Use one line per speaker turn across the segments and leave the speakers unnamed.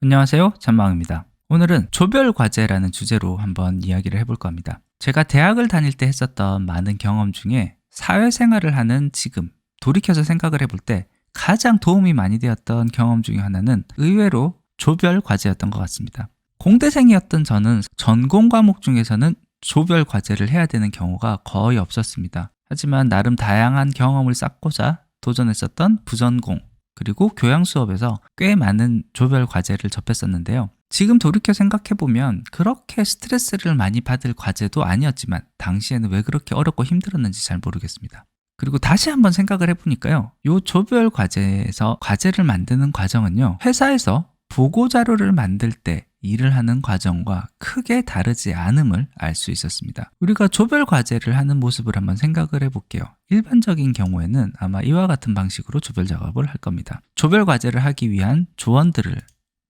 안녕하세요, 전망입니다. 오늘은 조별과제라는 주제로 한번 이야기를 해볼까 합니다. 제가 대학을 다닐 때 했었던 많은 경험 중에 사회생활을 하는 지금 돌이켜서 생각을 해볼 때 가장 도움이 많이 되었던 경험 중에 하나는 의외로 조별과제였던 것 같습니다. 공대생이었던 저는 전공 과목 중에서는 조별과제를 해야 되는 경우가 거의 없었습니다. 하지만 나름 다양한 경험을 쌓고자 도전했었던 부전공 그리고 교양 수업에서 꽤 많은 조별 과제를 접했었는데요. 지금 돌이켜 생각해보면 그렇게 스트레스를 많이 받을 과제도 아니었지만 당시에는 왜 그렇게 어렵고 힘들었는지 잘 모르겠습니다. 그리고 다시 한번 생각을 해보니까요. 이 조별 과제에서 과제를 만드는 과정은요. 회사에서 보고 자료를 만들 때 일을 하는 과정과 크게 다르지 않음을 알 수 있었습니다. 우리가 조별 과제를 하는 모습을 한번 생각을 해볼게요. 일반적인 경우에는 아마 이와 같은 방식으로 조별 작업을 할 겁니다. 조별 과제를 하기 위한 조원들을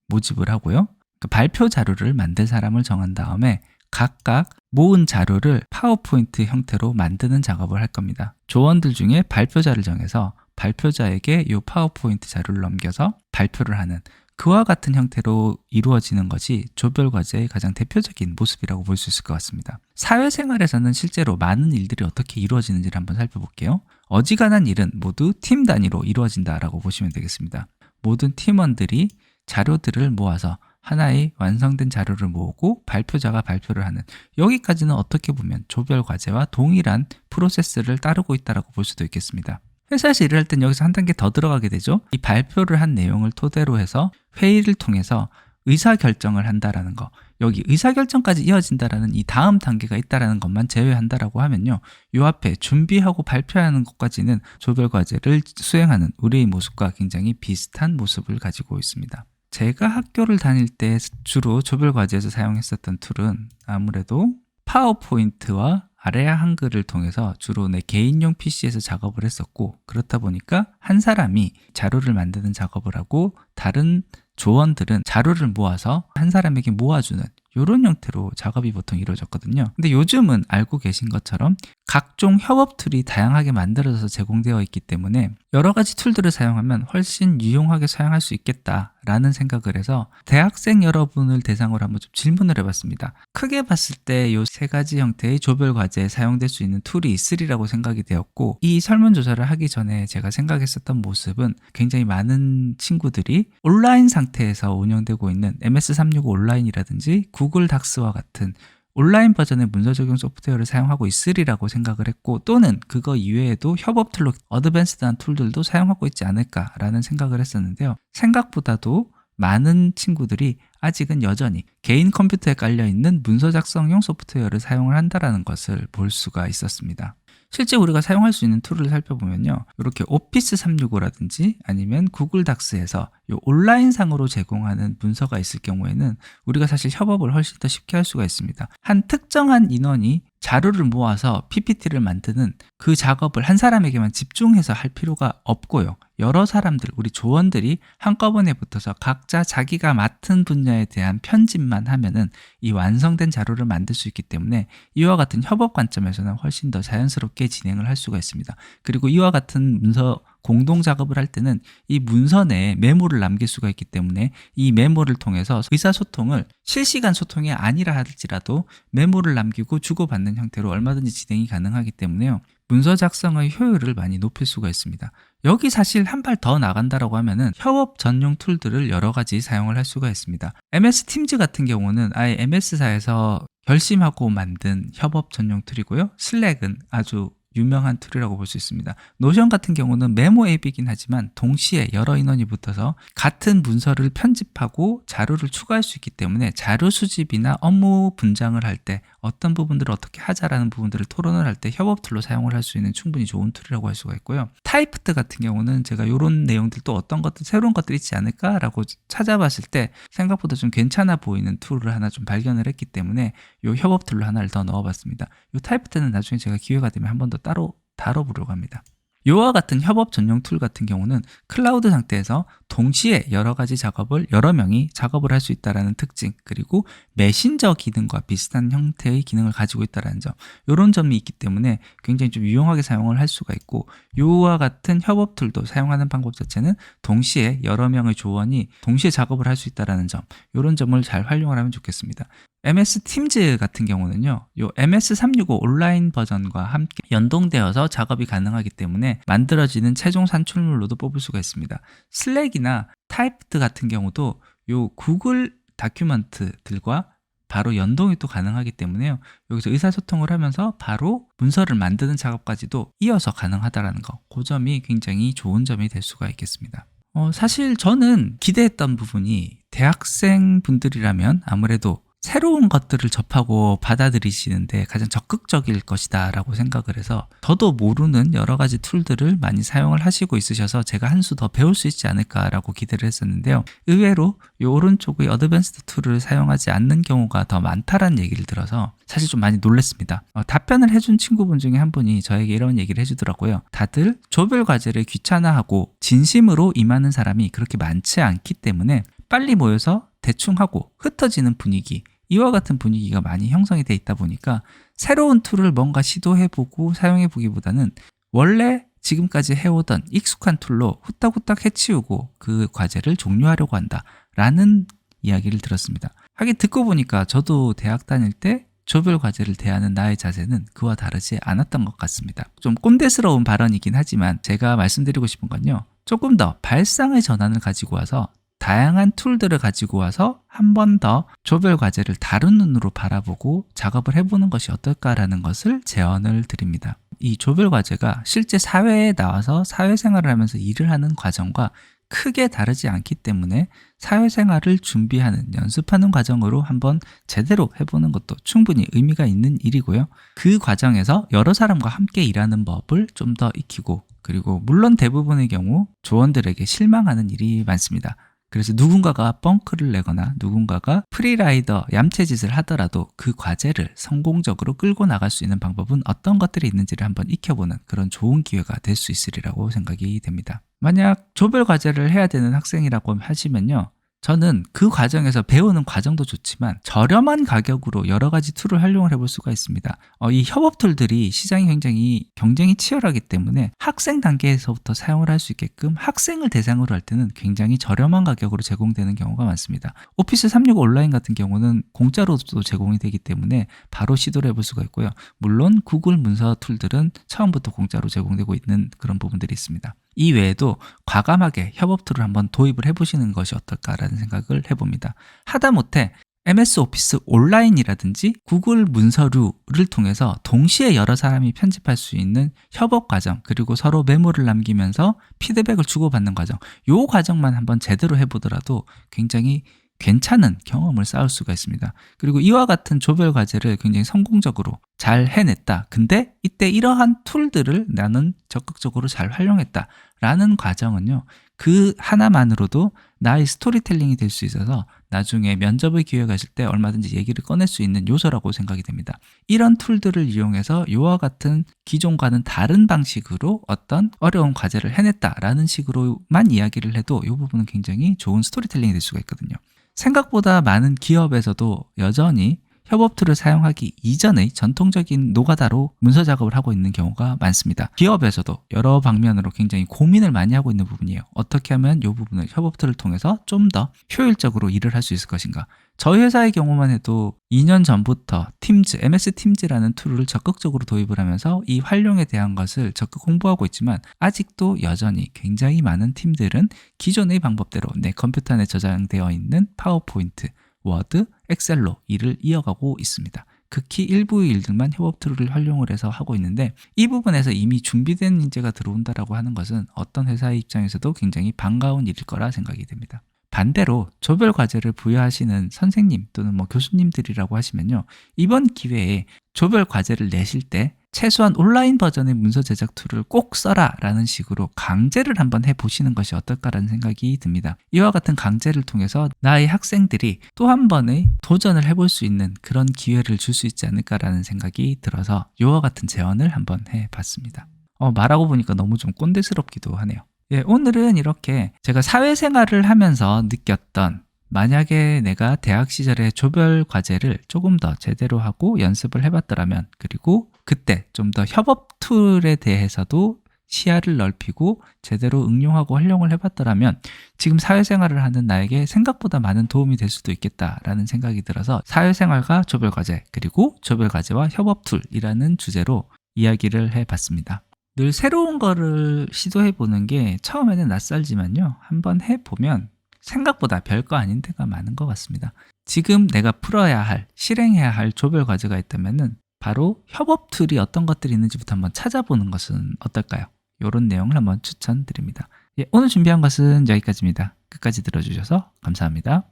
모집을 하고요. 그 발표 자료를 만들 사람을 정한 다음에 각각 모은 자료를 파워포인트 형태로 만드는 작업을 할 겁니다. 조원들 중에 발표자를 정해서 발표자에게 이 파워포인트 자료를 넘겨서 발표를 하는 그와 같은 형태로 이루어지는 것이 조별과제의 가장 대표적인 모습이라고 볼 수 있을 것 같습니다. 사회생활에서는 실제로 많은 일들이 어떻게 이루어지는지를 한번 살펴볼게요. 어지간한 일은 모두 팀 단위로 이루어진다라고 보시면 되겠습니다. 모든 팀원들이 자료들을 모아서 하나의 완성된 자료를 모으고 발표자가 발표를 하는, 여기까지는 어떻게 보면 조별과제와 동일한 프로세스를 따르고 있다고 볼 수도 있겠습니다. 회사에서 일을 할 땐 여기서 한 단계 더 들어가게 되죠. 이 발표를 한 내용을 토대로 해서 회의를 통해서 의사결정을 한다라는 거, 여기 의사결정까지 이어진다라는 이 다음 단계가 있다라는 것만 제외한다라고 하면요, 요 앞에 준비하고 발표하는 것까지는 조별과제를 수행하는 우리의 모습과 굉장히 비슷한 모습을 가지고 있습니다. 제가 학교를 다닐 때 주로 조별과제에서 사용했었던 툴은 아무래도 파워포인트와 아레아 한글을 통해서 주로 내 개인용 PC에서 작업을 했었고, 그렇다 보니까 한 사람이 자료를 만드는 작업을 하고 다른 조원들은 자료를 모아서 한 사람에게 모아주는 이런 형태로 작업이 보통 이루어졌거든요. 근데 요즘은 알고 계신 것처럼 각종 협업 툴이 다양하게 만들어져서 제공되어 있기 때문에 여러 가지 툴들을 사용하면 훨씬 유용하게 사용할 수 있겠다라는 생각을 해서 대학생 여러분을 대상으로 한번 좀 질문을 해봤습니다. 크게 봤을 때 이 세 가지 형태의 조별 과제에 사용될 수 있는 툴이 있으리라고 생각이 되었고, 이 설문조사를 하기 전에 제가 생각했었던 모습은 굉장히 많은 친구들이 온라인 상태에서 운영되고 있는 MS365 온라인이라든지 구글 닥스와 같은 온라인 버전의 문서 적용 소프트웨어를 사용하고 있으리라고 생각을 했고, 또는 그거 이외에도 협업 툴로 어드밴스드한 툴들도 사용하고 있지 않을까라는 생각을 했었는데요. 생각보다도 많은 친구들이 아직은 여전히 개인 컴퓨터에 깔려있는 문서 작성용 소프트웨어를 사용을 한다는 것을 볼 수가 있었습니다. 실제 우리가 사용할 수 있는 툴을 살펴보면요, 이렇게 오피스 365라든지 아니면 구글 닥스에서 이 온라인상으로 제공하는 문서가 있을 경우에는 우리가 사실 협업을 훨씬 더 쉽게 할 수가 있습니다. 한 특정한 인원이 자료를 모아서 PPT를 만드는 그 작업을 한 사람에게만 집중해서 할 필요가 없고요, 여러 사람들, 우리 조원들이 한꺼번에 붙어서 각자 자기가 맡은 분야에 대한 편집만 하면은 이 완성된 자료를 만들 수 있기 때문에 이와 같은 협업 관점에서는 훨씬 더 자연스럽게 진행을 할 수가 있습니다. 그리고 이와 같은 문서 공동 작업을 할 때는 이 문서 내에 메모를 남길 수가 있기 때문에 이 메모를 통해서 의사소통을 실시간 소통이 아니라 할지라도 메모를 남기고 주고받는 형태로 얼마든지 진행이 가능하기 때문에요, 문서 작성의 효율을 많이 높일 수가 있습니다. 여기 사실 한 발 더 나간다라고 하면은 협업 전용 툴들을 여러 가지 사용을 할 수가 있습니다. MS 팀즈 같은 경우는 아예 MS사에서 결심하고 만든 협업 전용 툴이고요. 슬랙은 아주 유명한 툴이라고 볼 수 있습니다. 노션 같은 경우는 메모 앱이긴 하지만 동시에 여러 인원이 붙어서 같은 문서를 편집하고 자료를 추가할 수 있기 때문에 자료 수집이나 업무 분장을 할 때 어떤 부분들을 어떻게 하자라는 부분들을 토론을 할 때 협업 툴로 사용을 할 수 있는 충분히 좋은 툴이라고 할 수가 있고요. 타이프트 같은 경우는 제가 이런 내용들 또 어떤 것들, 새로운 것들이 있지 않을까라고 찾아봤을 때 생각보다 좀 괜찮아 보이는 툴을 하나 좀 발견을 했기 때문에 이 협업 툴로 하나를 더 넣어봤습니다. 이 타이프트는 나중에 제가 기회가 되면 한 번 더 따로 다뤄보려고 합니다. 요와 같은 협업 전용 툴 같은 경우는 클라우드 상태에서 동시에 여러 가지 작업을 여러 명이 작업을 할 수 있다는 특징, 그리고 메신저 기능과 비슷한 형태의 기능을 가지고 있다는 점, 이런 점이 있기 때문에 굉장히 좀 유용하게 사용을 할 수가 있고, 요와 같은 협업 툴도 사용하는 방법 자체는 동시에 여러 명의 조원이 동시에 작업을 할 수 있다는 점, 이런 점을 잘 활용을 하면 좋겠습니다. MS 팀즈 같은 경우는요, 요 MS365 온라인 버전과 함께 연동되어서 작업이 가능하기 때문에 만들어지는 최종 산출물로도 뽑을 수가 있습니다. 슬랙이나 타이프드 같은 경우도 요 구글 다큐멘트들과 바로 연동이 또 가능하기 때문에요. 여기서 의사소통을 하면서 바로 문서를 만드는 작업까지도 이어서 가능하다는 거, 그 점이 굉장히 좋은 점이 될 수가 있겠습니다. 사실 저는 기대했던 부분이 대학생 분들이라면 아무래도 새로운 것들을 접하고 받아들이시는데 가장 적극적일 것이다 라고 생각을 해서, 저도 모르는 여러 가지 툴들을 많이 사용을 하시고 있으셔서 제가 한 수 더 배울 수 있지 않을까 라고 기대를 했었는데요. 의외로 이 오른쪽의 어드밴스드 툴을 사용하지 않는 경우가 더 많다라는 얘기를 들어서 사실 좀 많이 놀랐습니다. 답변을 해준 친구분 중에 한 분이 저에게 이런 얘기를 해주더라고요. 다들 조별 과제를 귀찮아하고 진심으로 임하는 사람이 그렇게 많지 않기 때문에 빨리 모여서 대충 하고 흩어지는 분위기, 이와 같은 분위기가 많이 형성이 돼 있다 보니까 새로운 툴을 뭔가 시도해보고 사용해보기보다는 원래 지금까지 해오던 익숙한 툴로 후딱후딱 해치우고 그 과제를 종료하려고 한다라는 이야기를 들었습니다. 하긴 듣고 보니까 저도 대학 다닐 때 조별 과제를 대하는 나의 자세는 그와 다르지 않았던 것 같습니다. 좀 꼰대스러운 발언이긴 하지만 제가 말씀드리고 싶은 건요, 조금 더 발상의 전환을 가지고 와서 다양한 툴들을 가지고 와서 한 번 더 조별 과제를 다른 눈으로 바라보고 작업을 해보는 것이 어떨까라는 것을 제언을 드립니다. 이 조별 과제가 실제 사회에 나와서 사회생활을 하면서 일을 하는 과정과 크게 다르지 않기 때문에 사회생활을 준비하는, 연습하는 과정으로 한번 제대로 해보는 것도 충분히 의미가 있는 일이고요. 그 과정에서 여러 사람과 함께 일하는 법을 좀 더 익히고, 그리고 물론 대부분의 경우 조원들에게 실망하는 일이 많습니다. 그래서 누군가가 뻥크를 내거나 누군가가 프리라이더 얌체짓을 하더라도 그 과제를 성공적으로 끌고 나갈 수 있는 방법은 어떤 것들이 있는지를 한번 익혀보는 그런 좋은 기회가 될 수 있으리라고 생각이 됩니다. 만약 조별 과제를 해야 되는 학생이라고 하시면요, 저는 그 과정에서 배우는 과정도 좋지만 저렴한 가격으로 여러 가지 툴을 활용을 해볼 수가 있습니다. 이 협업 툴들이 시장이 굉장히 경쟁이 치열하기 때문에 학생 단계에서부터 사용을 할 수 있게끔 학생을 대상으로 할 때는 굉장히 저렴한 가격으로 제공되는 경우가 많습니다. 오피스 365 온라인 같은 경우는 공짜로도 제공이 되기 때문에 바로 시도를 해볼 수가 있고요. 물론 구글 문서 툴들은 처음부터 공짜로 제공되고 있는 그런 부분들이 있습니다. 이 외에도 과감하게 협업 툴을 한번 도입을 해보시는 것이 어떨까라는 생각을 해봅니다. 하다못해 MS 오피스 온라인이라든지 구글 문서류를 통해서 동시에 여러 사람이 편집할 수 있는 협업 과정, 그리고 서로 메모를 남기면서 피드백을 주고받는 과정, 이 과정만 한번 제대로 해보더라도 굉장히 괜찮은 경험을 쌓을 수가 있습니다. 그리고 이와 같은 조별 과제를 굉장히 성공적으로 잘 해냈다. 근데 이때 이러한 툴들을 나는 적극적으로 잘 활용했다. 라는 과정은요, 그 하나만으로도 나의 스토리텔링이 될 수 있어서 나중에 면접의 기회가 있을 때 얼마든지 얘기를 꺼낼 수 있는 요소라고 생각이 됩니다. 이런 툴들을 이용해서 이와 같은 기존과는 다른 방식으로 어떤 어려운 과제를 해냈다라는 식으로만 이야기를 해도 이 부분은 굉장히 좋은 스토리텔링이 될 수가 있거든요. 생각보다 많은 기업에서도 여전히 협업 툴을 사용하기 이전의 전통적인 노가다로 문서 작업을 하고 있는 경우가 많습니다. 기업에서도 여러 방면으로 굉장히 고민을 많이 하고 있는 부분이에요. 어떻게 하면 이 부분을 협업 툴을 통해서 좀 더 효율적으로 일을 할 수 있을 것인가. 저희 회사의 경우만 해도 2년 전부터 팀즈, MS 팀즈라는 툴을 적극적으로 도입을 하면서 이 활용에 대한 것을 적극 홍보하고 있지만 아직도 여전히 굉장히 많은 팀들은 기존의 방법대로 내 컴퓨터 안에 저장되어 있는 파워포인트, 워드, 엑셀로 일을 이어가고 있습니다. 극히 일부의 일들만 협업 툴을 활용을 해서 하고 있는데, 이 부분에서 이미 준비된 인재가 들어온다라고 하는 것은 어떤 회사의 입장에서도 굉장히 반가운 일일 거라 생각이 됩니다. 반대로 조별 과제를 부여하시는 선생님 또는 교수님들이라고 하시면요, 이번 기회에 조별 과제를 내실 때 최소한 온라인 버전의 문서 제작 툴을 꼭 써라 라는 식으로 강제를 한번 해보시는 것이 어떨까라는 생각이 듭니다. 이와 같은 강제를 통해서 나의 학생들이 또 한 번의 도전을 해볼 수 있는 그런 기회를 줄 수 있지 않을까라는 생각이 들어서 이와 같은 제언을 한번 해봤습니다. 말하고 보니까 너무 좀 꼰대스럽기도 하네요. 예, 오늘은 이렇게 제가 사회생활을 하면서 느꼈던, 만약에 내가 대학 시절에 조별 과제를 조금 더 제대로 하고 연습을 해봤더라면, 그리고 그때 좀 더 협업 툴에 대해서도 시야를 넓히고 제대로 응용하고 활용을 해봤더라면 지금 사회생활을 하는 나에게 생각보다 많은 도움이 될 수도 있겠다라는 생각이 들어서 사회생활과 조별과제, 그리고 조별과제와 협업 툴이라는 주제로 이야기를 해봤습니다. 늘 새로운 거를 시도해보는 게 처음에는 낯설지만요, 한번 해보면 생각보다 별거 아닌 데가 많은 것 같습니다. 지금 내가 풀어야 할, 실행해야 할 조별 과제가 있다면은 바로 협업 툴이 어떤 것들이 있는지부터 한번 찾아보는 것은 어떨까요? 이런 내용을 한번 추천드립니다. 예, 오늘 준비한 것은 여기까지입니다. 끝까지 들어주셔서 감사합니다.